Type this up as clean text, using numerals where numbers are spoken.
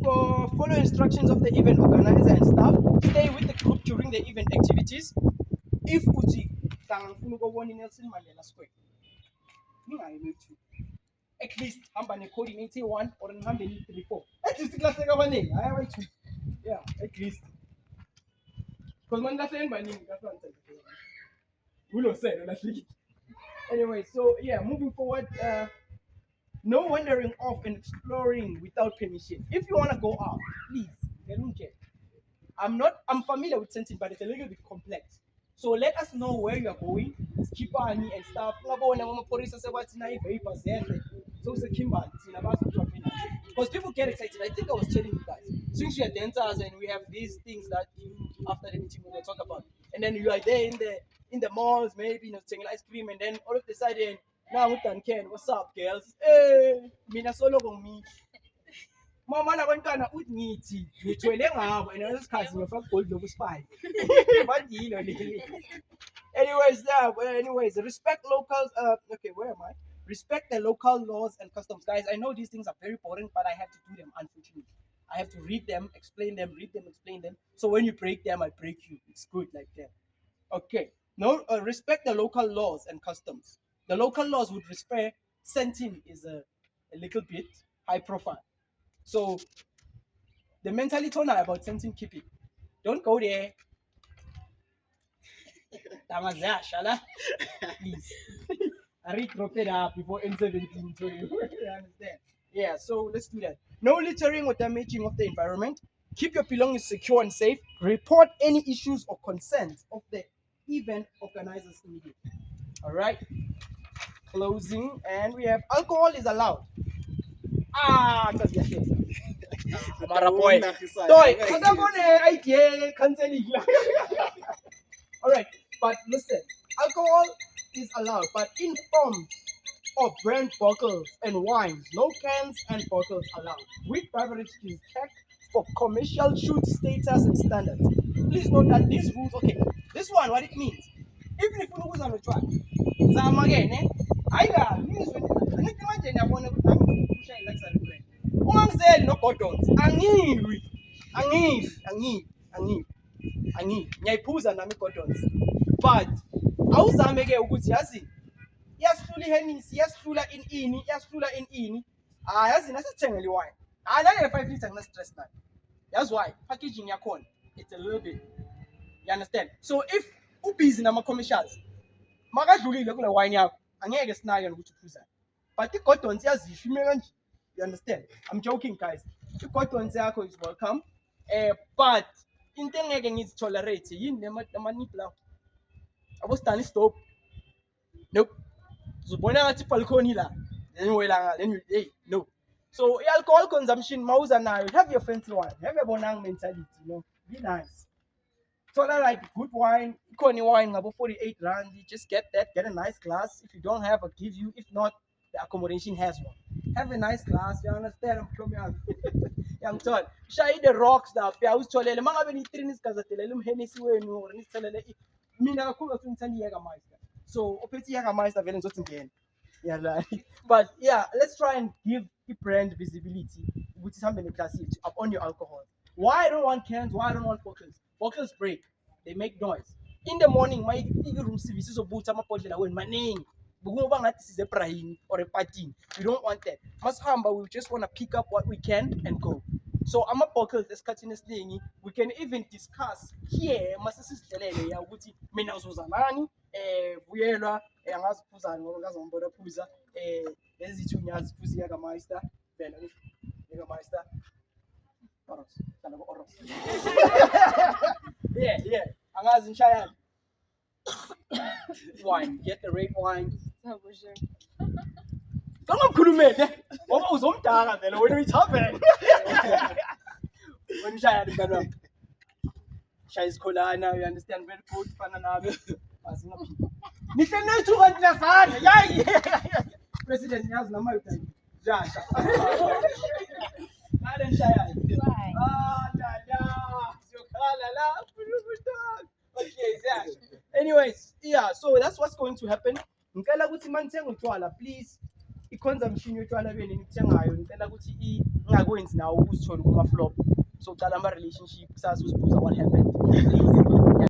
Follow instructions of the event organizer and staff. Stay with the group during the event activities. If uthi ngifuna ukubona iNelson Mandela Square, ningayi at least hamba ne-coordinate 1 or nihambe ni-3 4. At least kulahleka abaningi, hayi abayi-2. Yeah, at least. Because when lahleka baningi, that's what I'm saying. Ulo selo lahlekile. Anyway, so yeah, moving forward, no wandering off and exploring without permission. If you want to go out, please, don't care. I'm familiar with Sentin, but it's a little bit complex. So let us know where you are going, Skipani and stuff. So it's a Kimberly, because people get excited. I think I was telling you guys, since we are dancers and we have these things that after the meeting we will talk about, and then you are there in the malls, maybe taking ice cream, and then all of a sudden, now we can Ken, what's up, girls? Hey, mina solo me. Mama nabantwana uthi ngithi ngithwele ngabo and ngesikhathi ngifaka gold lokuspy. Anyways, respect locals. Okay, where am I? Respect the local laws and customs, guys. I know these things are very boring, but I have to do them. Unfortunately, I have to read them, explain them, read them, explain them. So when you break them, I break you. It's good like that. Okay. No, respect the local laws and customs. The local laws would respect. Sentin is a little bit high profile. So the mentality tone about Sentin, keep it. Don't go there. Please. I read drop it up before N17 to you. You understand? Yeah, so let's do that. No littering or damaging of the environment. Keep your belongings secure and safe. Report any issues or concerns of the event organizers immediately. All right. Closing, and we have alcohol is allowed. Because yes. Mara boy. Toy. Idea canceling. All right, but listen, alcohol is allowed, but in forms of brand bottles and wines. No cans and bottles allowed. With beverage is checked for commercial shoot status and standards. Please note that these rules, okay, this one, what it means. Even if you know who's on the track, some again, I got means when I think imagine I want to push a luxury brand. One said no bottles. Ngiyayiphuza nami i-Gordons, but awuzame-ke ukuthi yazi iyasihlula iHennessy, iyasihlula ini, yazi nasithengele iwine, nale 5 litre ngina-stress nayo. That's why packaging yakhona it's a little bit, you understand? So if ubusy nama-commercials makadlulile kule wine yakho angeke sinake nokuthi uphuzane, but i-Gordons iyazisho ime kanje, you understand? I'm joking, guys. I-Gordons yakho is welcome, but into engeke ngizitolerate yini nama-nip lawo abostani stop. Nope. Uzobona ngathi balcony la then hey no. So alcohol consumption mauza nayo, have your fancy wine, have your bonang mentality, be nice. So that like good wine, economy wine about 48 rand, you just get that, get a nice glass. If you don't have, I'll give you. If not, the accommodation has one. Have a nice glass, you understand? I'm coming out. I'm told. Shy the rocks that I was told the manga ni trinis kazatelelum Hennessy wenu or niselele mina kakhulu asuntsani Jägermeister. So opeti Jägermeister vele ngizothi yeah, like, but yeah, let's try and give the brand visibility, which is something classy up on your alcohol. Why I don't want cans? Why I don't want bottles? Bottles break, they make noise. In the morning, my room services of boots, I'm a when my name. This is a praying or a party. We don't want that. Must humble, we just want to pick up what we can and go. So I'm a bottle that's cutting this thing. We can even discuss here, Massasis Telele, Wuti, Minazuzanani, Vuela, and as Puzan, or Gazon Puza, there's 2 years, Puzi Jägermeister, then Jägermeister. Yeah. Angaz in Cheyenne. Wine, get the red wine. Don't put him in. What was on Tara then? When we top it. When Cheyenne got up. Shay's Colana, you understand very good, Pananabi. Nifene to what the fan. Yeah. President has no matter. Josh. Madam Cheyenne. Okay, Zach. Anyways, yeah, so that's what's going to happen. Ngicela ukuthi manithenga utshwala, please i-consumption yotshwala beni nithengayo ngicela ukuthi ungakwenzi nawo uzithole kuma flop so cala ama relationship kusasa uzibuza what happened please